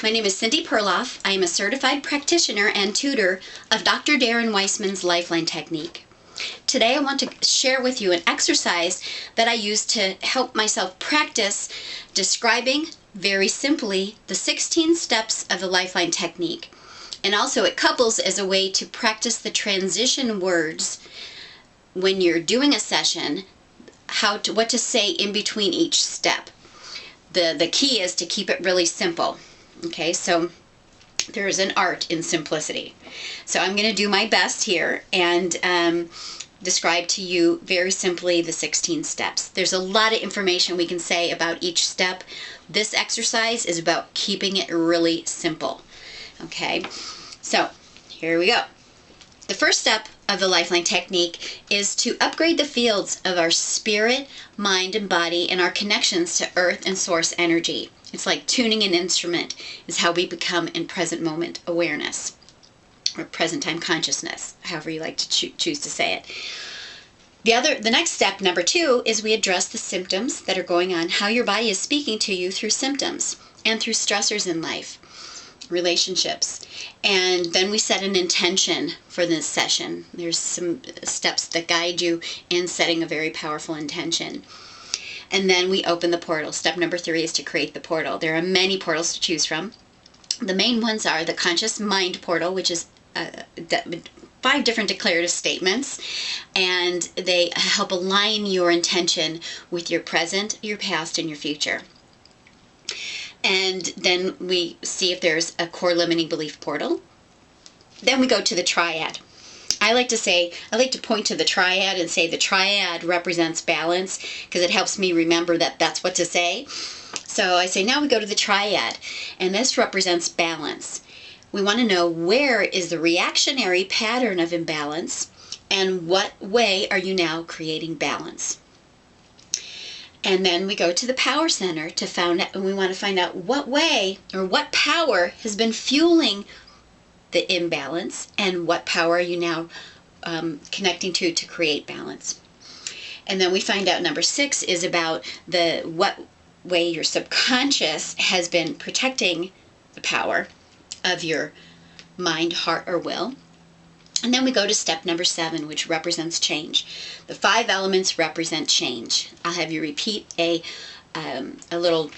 My name is Cindy Perloff. I am a certified practitioner and tutor of Dr. Darren Weissman's LifeLine Technique. Today I want to share with you an exercise that I use to help myself practice describing very simply the 16 steps of the LifeLine Technique. And also it couples as a way to practice the transition words when you're doing a session, what to say in between each step. The key is to keep it really simple. Okay, so there is an art in simplicity. So I'm going to do my best here and describe to you very simply the 16 steps. There's a lot of information we can say about each step. This exercise is about keeping it really simple. Okay, so here we go. The first step of the LifeLine Technique is to upgrade the fields of our spirit, mind, and body and our connections to earth and source energy. It's like tuning an instrument is how we become in present moment awareness or present time consciousness, however you like to choose to say it. The next step, number 2, is we address the symptoms that are going on, how your body is speaking to you through symptoms and through stressors in life, relationships. And then we set an intention for this session. There's some steps that guide you in setting a very powerful intention. And then we open the portal. Step number 3 is to create the portal. There are many portals to choose from. The main ones are the conscious mind portal, which is 5 different declarative statements, and they help align your intention with your present, your past, and your future. And then we see if there's a core limiting belief portal. Then we go to the triad. I like to point to the triad and say the triad represents balance because it helps me remember that that's what to say. So I say now we go to the triad, and this represents balance. We want to know where is the reactionary pattern of imbalance and what way are you now creating balance. And then we go to the power center to find out, and we want to find out what way or what power has been fueling the imbalance and what power are you now connecting to create balance. And then we find out number 6 is about what way your subconscious has been protecting the power of your mind, heart, or will. And then we go to step number 7, which represents change. The 5 elements represent change. I'll have you repeat a little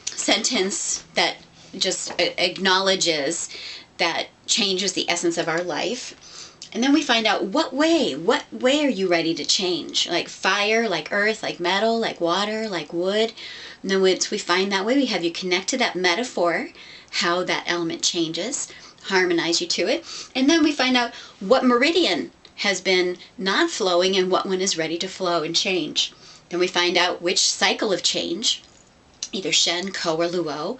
sentence that just acknowledges that change is the essence of our life. And then we find out what way are you ready to change? Like fire, like earth, like metal, like water, like wood. And then once we find that way, we have you connect to that metaphor, how that element changes, harmonize you to it. And then we find out what meridian has been not flowing and what one is ready to flow and change. Then we find out which cycle of change, either Shen, Ko, or Luo,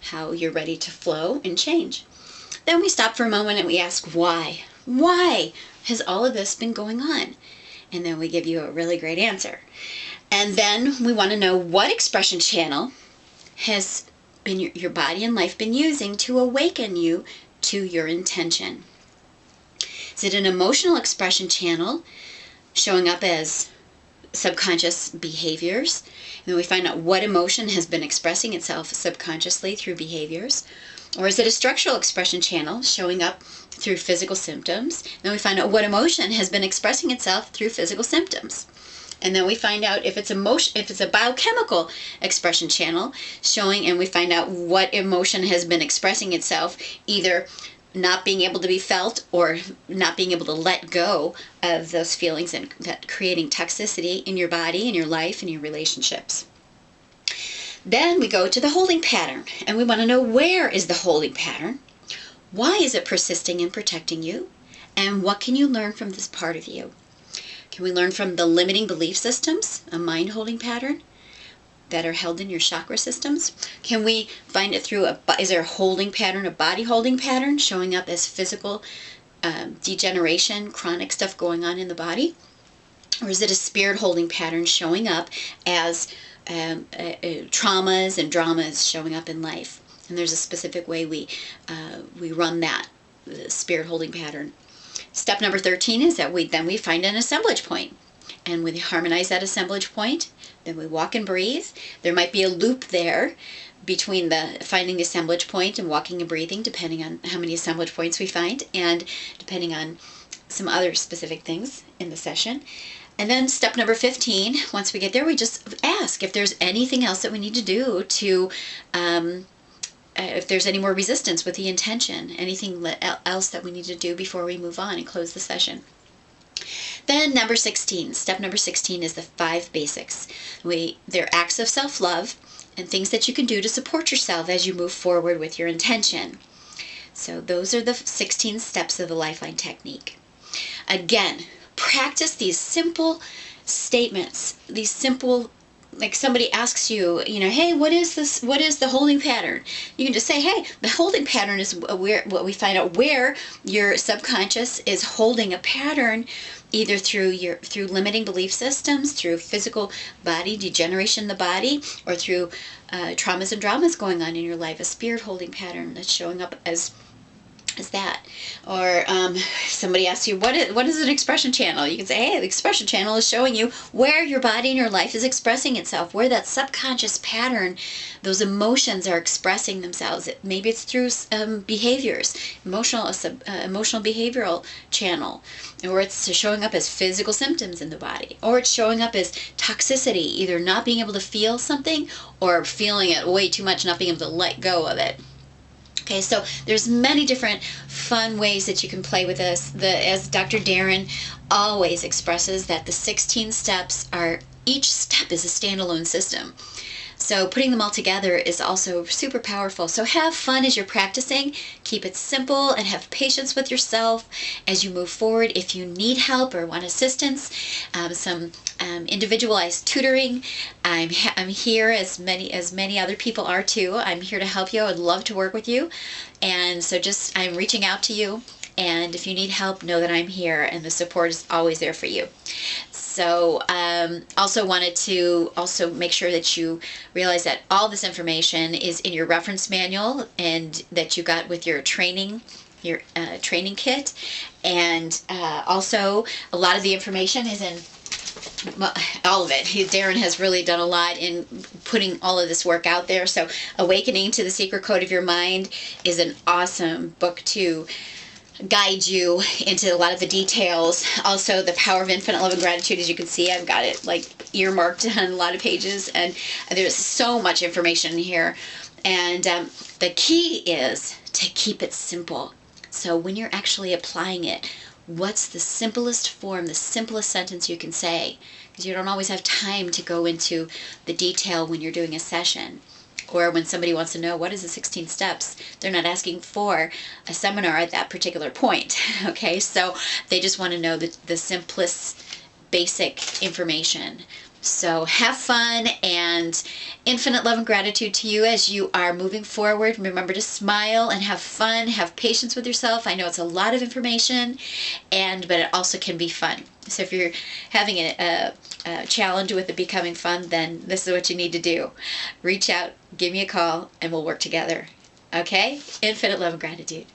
how you're ready to flow and change. Then we stop for a moment and we ask why. Why has all of this been going on? And then we give you a really great answer. And then we want to know what expression channel has been your body and life been using to awaken you to your intention. Is it an emotional expression channel showing up as subconscious behaviors? And then we find out what emotion has been expressing itself subconsciously through behaviors. Or is it a structural expression channel showing up through physical symptoms? And then we find out what emotion has been expressing itself through physical symptoms. And then we find out if it's a biochemical expression channel showing, and we find out what emotion has been expressing itself, either not being able to be felt or not being able to let go of those feelings and that creating toxicity in your body, in your life, in your relationships. Then we go to the holding pattern, and we want to know where is the holding pattern, why is it persisting and protecting you, and what can you learn from this part of you. Can we learn from the limiting belief systems, a mind holding pattern that are held in your chakra systems? Can we find it through is there a holding pattern, a body holding pattern showing up as physical degeneration, chronic stuff going on in the body? Or is it a spirit holding pattern showing up as traumas and dramas showing up in life? And there's a specific way we run that spirit holding pattern. Step number 13 is that we find an assemblage point, and we harmonize that assemblage point. then we walk and breathe. There might be a loop there between the finding the assemblage point and walking and breathing, depending on how many assemblage points we find and depending on some other specific things in the session. And then step number 15, once we get there, we just ask if there's anything else that we need to do to, if there's any more resistance with the intention, anything else that we need to do before we move on and close the session. Then number 16, step number 16 is the 5 basics. They're acts of self-love and things that you can do to support yourself as you move forward with your intention. So those are the 16 steps of the LifeLine technique. Again, practice these simple statements, these simple, like somebody asks you, hey, what is this? What is the holding pattern? You can just say, hey, the holding pattern is what we find out where your subconscious is holding a pattern, either through limiting belief systems, through physical body degeneration in the body, or through traumas and dramas going on in your life, a spirit holding pattern that's showing up as that. Or somebody asks you, what is an expression channel? You can say, hey, the expression channel is showing you where your body and your life is expressing itself, where that subconscious pattern, those emotions are expressing themselves. Maybe it's through behaviors, emotional behavioral channel, or it's showing up as physical symptoms in the body, or it's showing up as toxicity, either not being able to feel something or feeling it way too much, not being able to let go of it. Okay, so there's many different fun ways that you can play with this. As Dr. Darren always expresses, that the 16 steps each step is a standalone system. So putting them all together is also super powerful. So have fun as you're practicing. Keep it simple and have patience with yourself as you move forward. If you need help or want assistance, some individualized tutoring, I'm here, as many other people are too. I'm here to help you. I would love to work with you. And so I'm reaching out to you. And if you need help, know that I'm here and the support is always there for you. So also wanted to make sure that you realize that all this information is in your reference manual and that you got with your training kit. And also a lot of the information is in all of it. Darren has really done a lot in putting all of this work out there. So Awakening to the Secret Code of Your Mind is an awesome book to guide you into a lot of the details. Also, The Power of Infinite Love and Gratitude, as you can see, I've got it like earmarked on a lot of pages, and there's so much information here. And the key is to keep it simple. So when you're actually applying it, what's the simplest form, the simplest sentence you can say? Because you don't always have time to go into the detail when you're doing a session. Or when somebody wants to know what is the 16 steps, they're not asking for a seminar at that particular point. Okay, so they just want to know the simplest, basic information. So have fun and infinite love and gratitude to you as you are moving forward. Remember to smile and have fun, have patience with yourself. I know it's a lot of information, but it also can be fun. So if you're having a challenge with it becoming fun, then this is what you need to do. Reach out, give me a call, and we'll work together. Okay? Infinite love and gratitude.